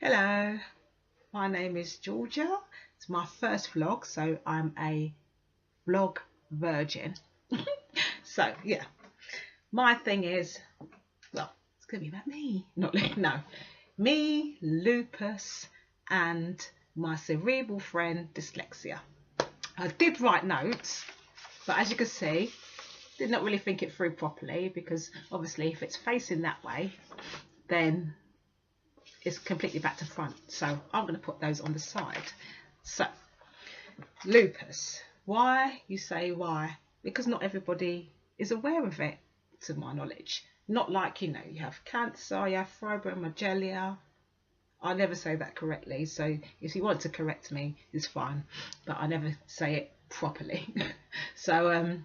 Hello, my name is Georgia. It's my first vlog, so I'm a vlog virgin. So yeah, my thing is, well, it's gonna be about me, not no, me, lupus, and my cerebral friend Dyslexia. I did write notes, but as you can see, did not really think it through properly because obviously if it's facing that way, then it's completely back to front. So I'm going to put those on the side. So lupus, why? You say why? Because not everybody is aware of it, to my knowledge. Not like, you have cancer, you have fibromyalgia. I never say that correctly, so if you want to correct me, it's fine, but I never say it properly. So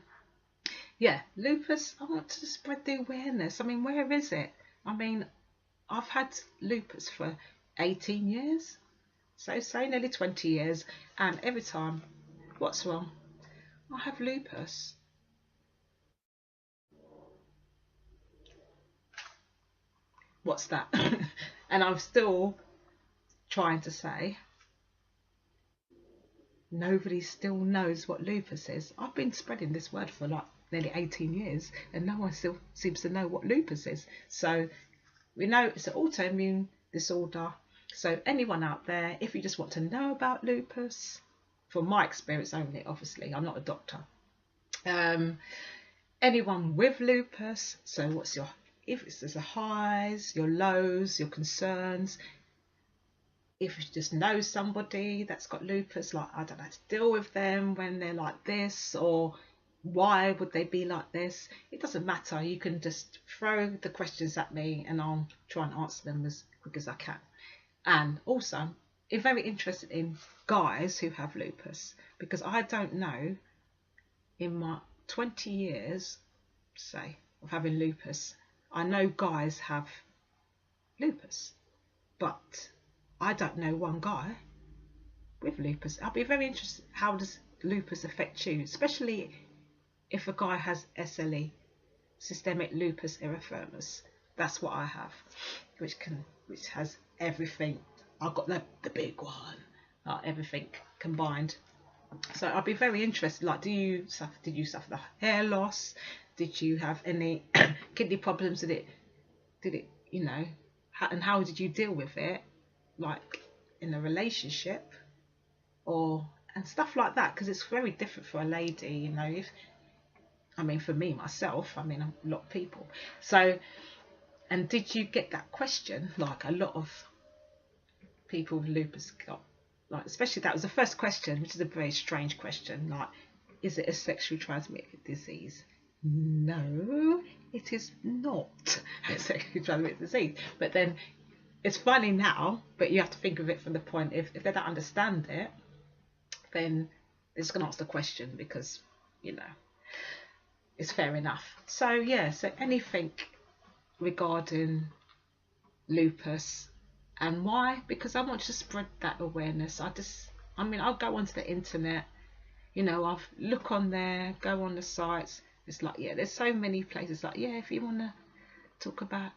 yeah, lupus, I want to spread the awareness. I mean, where is it? I mean, I've had lupus for 18 years, so say nearly 20 years, and every time, what's wrong? I have lupus. What's that? And I'm still trying to say, nobody still knows what lupus is. I've been spreading this word for like nearly 18 years, and no one still seems to know what lupus is. So we know it's an autoimmune disorder. So anyone out there, if you just want to know about lupus, from my experience only, obviously, I'm not a doctor. Anyone with lupus, so what's your, if it's the highs, your lows, your concerns, if you just know somebody that's got lupus, like I don't know how to deal with them when they're like this, or why would they be like this, it doesn't matter. You can just throw the questions at me and I'll try and answer them as quick as I can. And also, I'm very interested in guys who have lupus, because I don't know, in my 20 years, say, of having lupus, I know guys have lupus, but I don't know one guy with lupus. I'll be very interested, how does lupus affect you, especially if a guy has SLE, systemic lupus erythematosus. That's what I have, which has everything. I've got the big one, everything combined. So I'd be very interested, like, did you suffer the hair loss? Did you have any kidney problems? Did it, and how did you deal with it, like in a relationship, or and stuff like that, because it's very different for a lady, if, I mean, for me, myself, I mean, a lot of people. So, and did you get that question, like a lot of people with lupus got, like, especially that was the first question, which is a very strange question, like, is it a sexually transmitted disease? No, it is not a sexually transmitted disease. But then it's funny now, but you have to think of it from the point, if they don't understand it, then they're just going to ask the question because, it's fair enough. So yeah, so anything regarding lupus, and why? Because I want to spread that awareness. I mean, I'll go onto the internet, I'll look on there, go on the sites. It's like, yeah, there's so many places, like, yeah, if you want to talk about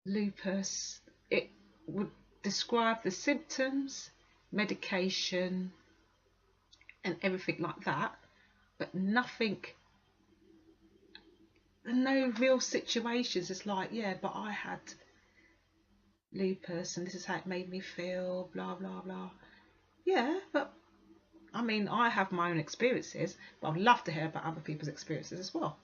lupus, it would describe the symptoms, medication, and everything like that, but nothing, no real situations. It's like, yeah, but I had lupus and this is how it made me feel, blah blah blah. Yeah, but I mean, I have my own experiences, but I'd love to hear about other people's experiences as well.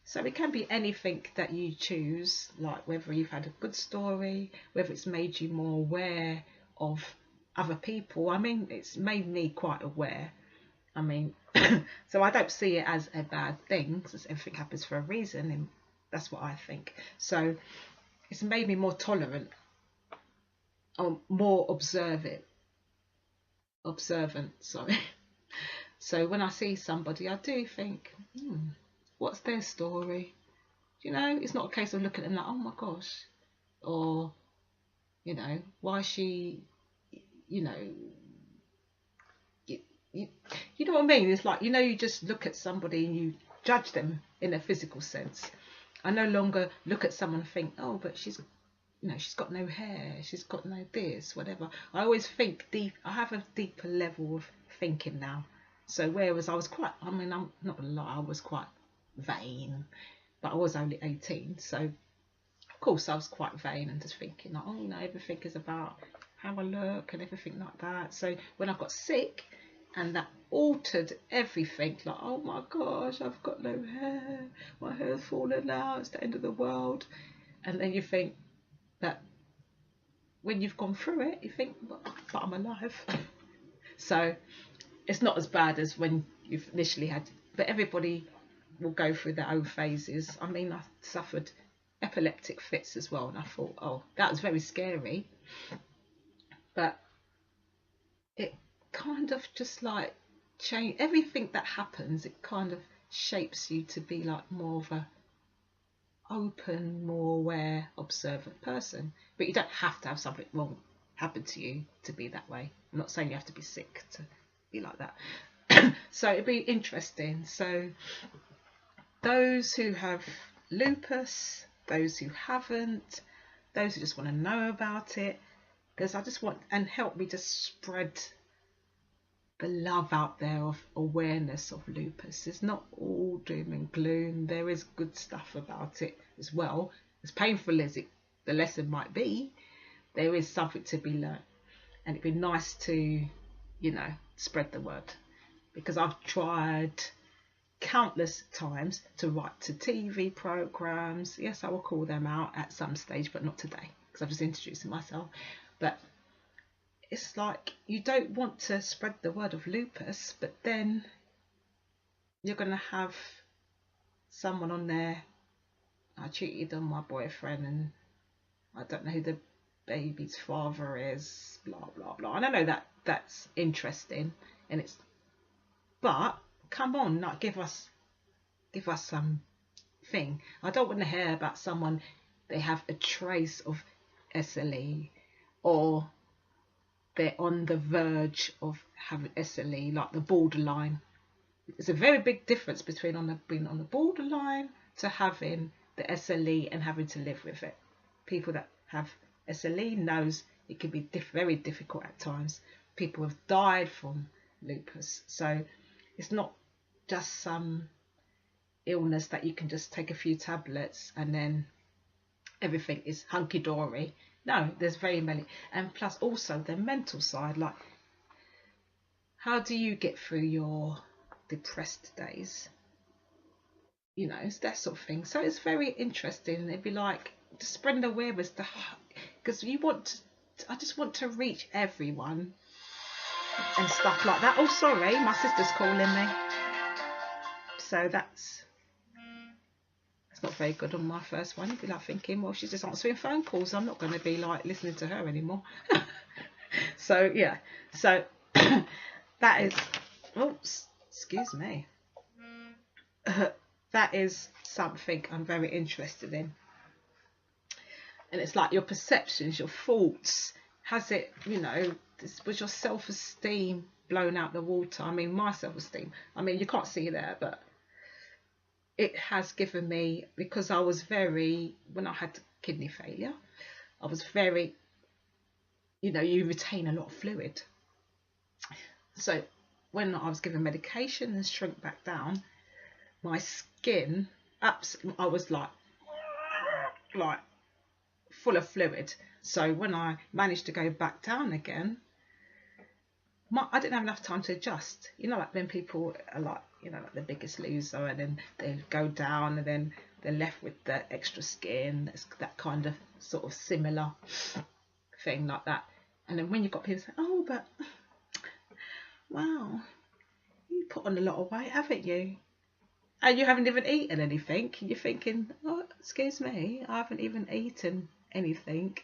So it can be anything that you choose, like whether you've had a good story, whether it's made you more aware of other people. I mean, it's made me quite aware. I mean, so I don't see it as a bad thing, because everything happens for a reason, and that's what I think. So it's made me more tolerant, or more observant, sorry. So when I see somebody, I do think, what's their story? It's not a case of looking at them like, oh my gosh, or, why is she, you know, you, you know what I mean? It's like, you just look at somebody and you judge them in a physical sense. I no longer look at someone and think, oh, but she's you know, she's got no hair, she's got no this, whatever. I always think deep. I have a deeper level of thinking now. So whereas I was quite, I mean, I'm not gonna lie, I was quite vain, but I was only 18, so of course I was quite vain and just thinking like, oh, you know, everything is about how I look and everything like that. So when I got sick, and that altered everything, like, oh my gosh, I've got no hair, my hair's falling out, it's the end of the world. And then you think that when you've gone through it, you think, but I'm alive. So it's not as bad as when you've initially had, but everybody will go through their own phases. I mean, I suffered epileptic fits as well, and I thought, oh, that was very scary. But it kind of just like change everything that happens. It kind of shapes you to be like more of a open, more aware, observant person. But you don't have to have something wrong happen to you to be that way. I'm not saying you have to be sick to be like that. So it'd be interesting. So those who have lupus, those who haven't, those who just want to know about it, because I just want, and help me to spread the love out there of awareness of lupus. It's not all doom and gloom. There is good stuff about it as well. As painful as the lesson might be, there is something to be learned, and it'd be nice to, you know, spread the word, because I've tried countless times to write to TV programs. Yes, I will call them out at some stage, but not today, because I'm just introducing myself. But it's like, you don't want to spread the word of lupus, but then you're going to have someone on there, I cheated on my boyfriend and I don't know who the baby's father is, blah blah blah. And I know that that's interesting, and it's, but come on, like, give us some thing. I don't want to hear about someone, they have a trace of SLE, or they're on the verge of having SLE, like the borderline. There's a very big difference between being on the borderline to having the SLE and having to live with it. People that have SLE knows it can be very difficult at times. People have died from lupus, so it's not just some illness that you can just take a few tablets and then everything is hunky-dory. No, there's very many. And plus also the mental side, like, how do you get through your depressed days? You know, it's that sort of thing. So it's very interesting. It'd be like just spreading awareness, because you want to, I just want to reach everyone and stuff like that. Oh, sorry, my sister's calling me. So that's not very good on my first one. You'd be like thinking, well, she's just answering phone calls, I'm not going to be like listening to her anymore. So yeah, so that is, oh, excuse me, that is something I'm very interested in. And it's like your perceptions, your thoughts, has it, you know, was your self-esteem blown out the water? I mean, my self-esteem, I mean, you can't see there, but it has given me, because I was very, when I had kidney failure, I was very, you know, you retain a lot of fluid. So when I was given medication and shrink back down, my skin, I was like full of fluid. So when I managed to go back down again, I didn't have enough time to adjust. You know, like when people are like, you know, like the Biggest Loser, and then they go down and then they're left with the extra skin. It's that kind of sort of similar thing like that. And then when you've got people saying, oh, but wow, you put on a lot of weight, haven't you? And you haven't even eaten anything. You're thinking, oh, excuse me, I haven't even eaten anything.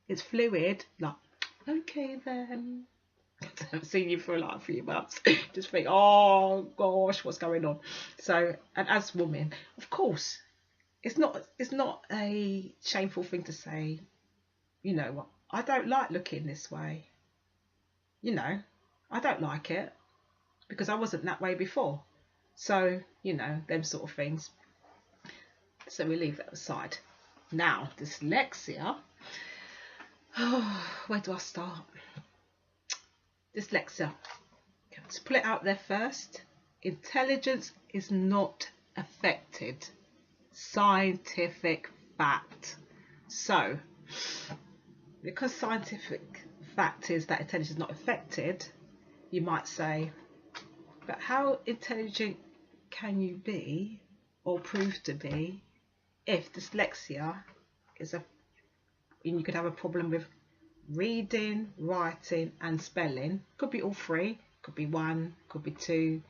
It's fluid. Like, okay then. I haven't seen you for like a few months. Just think, oh gosh, what's going on? So, and as women, of course, it's not a shameful thing to say, you know what, I don't like looking this way. You know, I don't like it because I wasn't that way before. So, you know, them sort of things. So we leave that aside. Now, dyslexia. Where do I start? Dyslexia. Let's put it out there first. Intelligence is not affected. Scientific fact. So, because scientific fact is that intelligence is not affected, you might say, but how intelligent can you be or prove to be if dyslexia is and you could have a problem with reading, writing and spelling? Could be all three, could be one, could be two,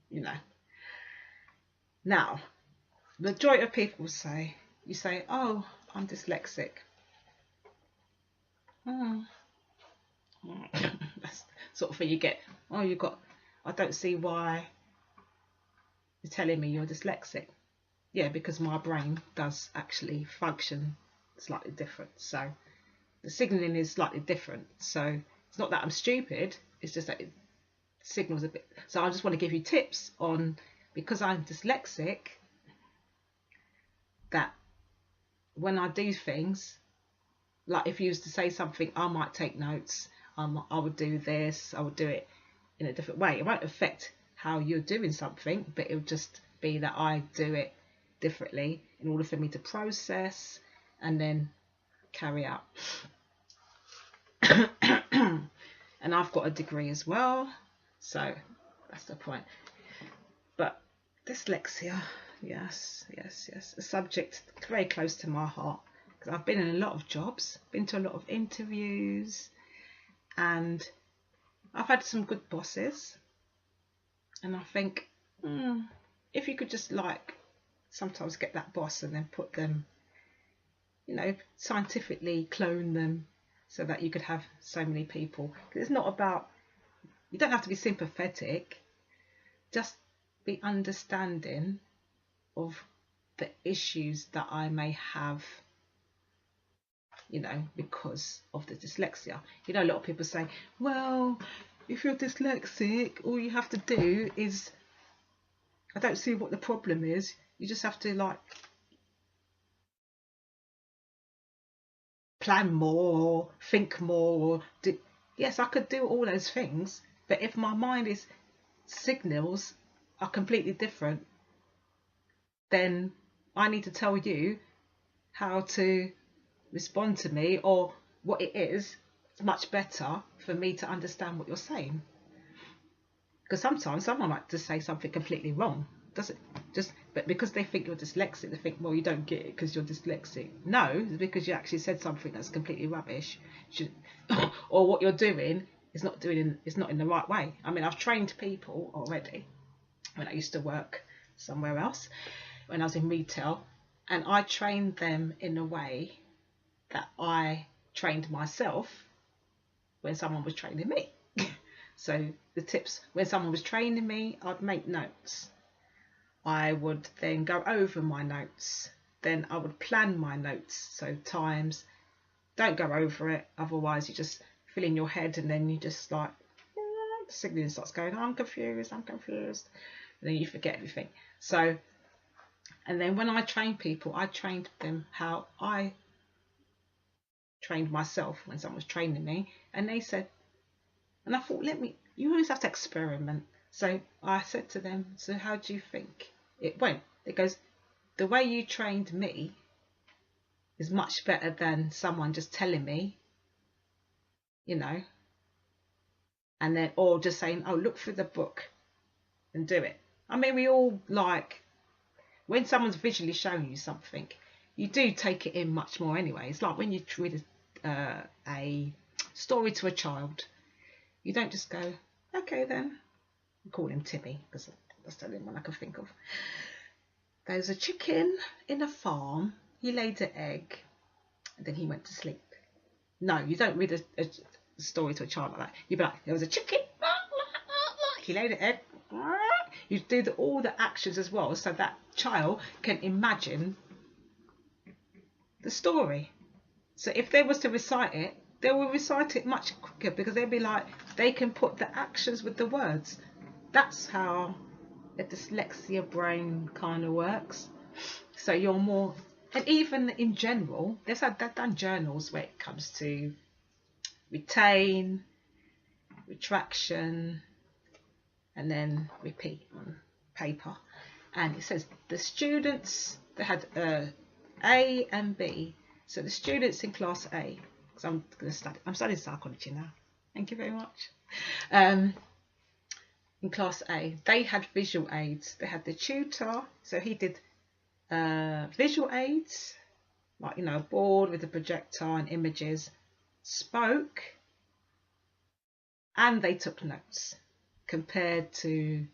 you know. Now, the majority of people say, you say, oh, I'm dyslexic. That's sort of thing you get. Oh, you got, I don't see why you're telling me you're dyslexic. Yeah, because my brain does actually function slightly different. So the signalling is slightly different. So it's not that I'm stupid, it's just that it signals a bit. So I just want to give you tips on, because I'm dyslexic, that when I do things, like if you used to say something, I might take notes, I would do this, I would do it in a different way. It won't affect how you're doing something, but it'll just be that I do it differently in order for me to process and then carry out. And I've got a degree as well, so that's the point. But dyslexia, yes, a subject very close to my heart, because I've been in a lot of jobs, been to a lot of interviews, and I've had some good bosses. And I think, if you could just like sometimes get that boss and then put them, you know, scientifically clone them so that you could have so many people. Because it's not about, you don't have to be sympathetic, just be understanding of the issues that I may have, you know, because of the dyslexia. You know, a lot of people say, well, if you're dyslexic, all you have to do is, I don't see what the problem is. You just have to like plan more, think more. Yes, I could do all those things, but if my mind is signals are completely different, then I need to tell you how to respond to me, or what it is. It's much better for me to understand what you're saying, because sometimes someone might just say something completely wrong, does it? Just, but because they think you're dyslexic, they think, well, you don't get it because you're dyslexic. No, it's because you actually said something that's completely rubbish, or what you're doing is not in the right way. I mean, I've trained people already when I used to work somewhere else, when I was in retail, and I trained them in a way that I trained myself when someone was training me. So the tips, when someone was training me, I'd make notes. I would then go over my notes. Then I would plan my notes. So times, don't go over it. Otherwise you just fill in your head, and then you just like, the signaling starts going, I'm confused. And then you forget everything. So, and then when I train people, I trained them how I trained myself when someone was training me. And they said, and I thought, you always have to experiment. So I said to them, so how do you think it went? It goes, the way you trained me is much better than someone just telling me, you know, and then, or just saying, oh, look through the book and do it. I mean, we all like, when someone's visually showing you something, you do take it in much more anyway. It's like when you read a story to a child, you don't just go, okay then. I call him Timmy because that's the only one I can think of. There's a chicken in a farm. He laid an egg, and then he went to sleep. No, you don't read a story to a child like that. You'd be like, there was a chicken. He laid an egg. You do all the actions as well, so that child can imagine the story. So if they was to recite it, they will recite it much quicker, because they'll be like, they can put the actions with the words. That's how a dyslexia brain kind of works. So you're more And even in general, they've done journals where it comes to retain, retraction, and then repeat on paper. And it says the students, they had A and B. So the students in class A, because I'm studying psychology now. Thank you very much. In class A, they had visual aids. They had the tutor, so he did visual aids, like, you know, a board with a projector and images, spoke, and they took notes, compared to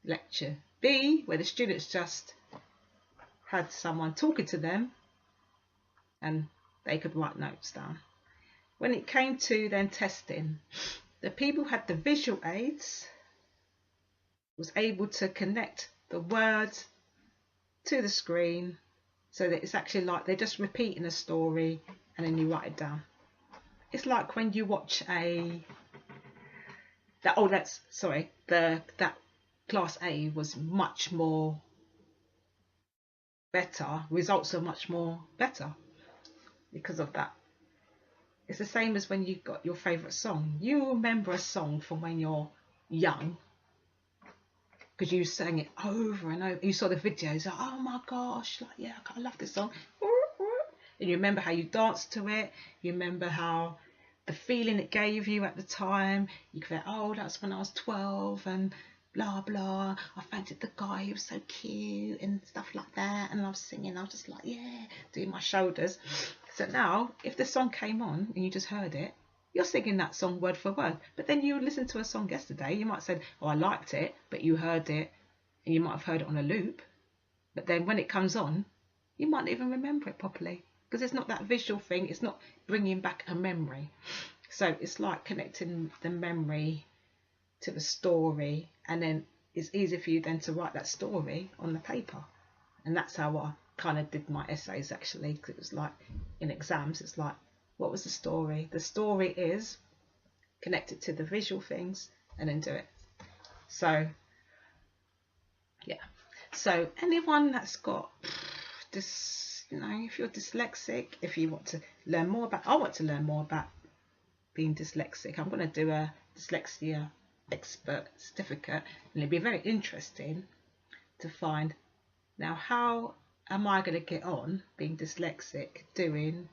lecture B, where the students just had someone talking to them and they could write notes down. When it came to then testing, the people who had the visual aids was able to connect the words to the screen, so that it's actually like they're just repeating a story and then you write it down. It's like when you watch that class A was much more better, results are much more better because of that. It's the same as when you got your favourite song. You remember a song from when you're young because you sang it over and over. You saw the videos, like, oh my gosh, like, yeah, I love this song. And you remember how you danced to it. You remember how the feeling it gave you at the time. You could say, oh, that's when I was 12 and blah blah, I fancied the guy, he was so cute and stuff like that, and I was singing, I was just like, yeah, doing my shoulders. So now if the song came on and you just heard it, you're singing that song word for word. But then you listened to a song yesterday, you might have said, oh, I liked it, but you heard it and you might have heard it on a loop, but then when it comes on you might not even remember it properly because it's not that visual thing, it's not bringing back a memory. So it's like connecting the memory to the story, and then it's easy for you then to write that story on the paper. And that's how I kind of did my essays actually, because it was like in exams, it's like, what was the story? The story is connected to the visual things and then do it. So yeah, so anyone that's got this, you know, if you're dyslexic, if you want to learn more about, I want to learn more about being dyslexic. I'm going to do a dyslexia expert certificate, and it'll be very interesting to find now how am I going to get on being dyslexic doing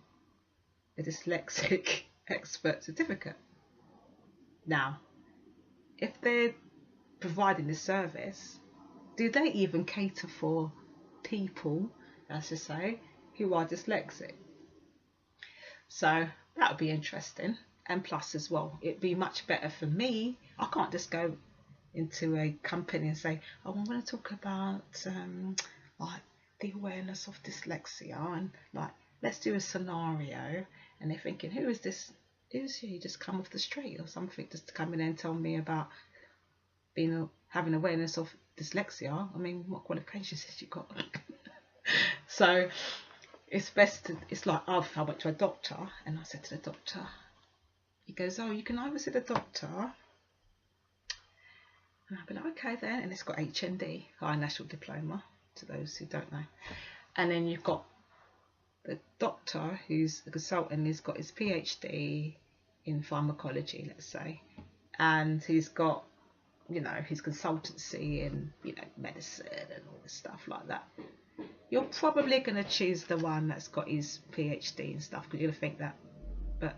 a dyslexic expert certificate. Now if they're providing this service, do they even cater for people, as I say, who are dyslexic? So that would be interesting. And plus as well, it'd be much better for me. I can't just go into a company and say, oh, I want to talk about like the awareness of dyslexia, and like, let's do a scenario, and they're thinking, who is this? Who's he just come off the street or something just to come in and tell me about having awareness of dyslexia? I mean, what qualifications has you got? So it's best to, it's like, I went to a doctor and I said to the doctor, he goes, oh, you can either see the doctor, and I'll be like, okay then, and it's got HND, High National Diploma, to those who don't know. And then you've got the doctor who's a consultant, he's got his PhD in pharmacology, let's say, and he's got, you know, his consultancy in, you know, medicine and all this stuff like that. You're probably going to choose the one that's got his PhD and stuff, because you're going to think that, but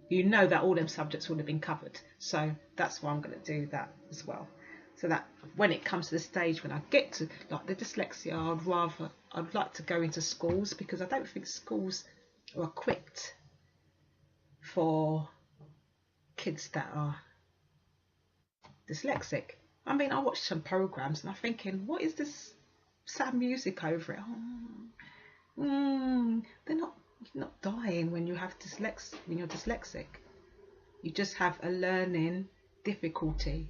you know that all them subjects would have been covered. So that's why I'm going to do that as well. So that when it comes to the stage when I get to like the dyslexia, I'd like to go into schools, because I don't think schools are equipped for kids that are dyslexic. I mean, I watched some programs and I'm thinking, what is this sad music over it? They're not, you're not dying when you have when you're dyslexic. You just have a learning difficulty.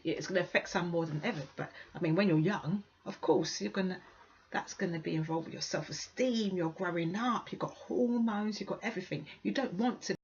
It's going to affect some more than ever, but I mean, when you're young, of course that's going to be involved with your self-esteem. You're growing up, you've got hormones, you've got everything. You don't want to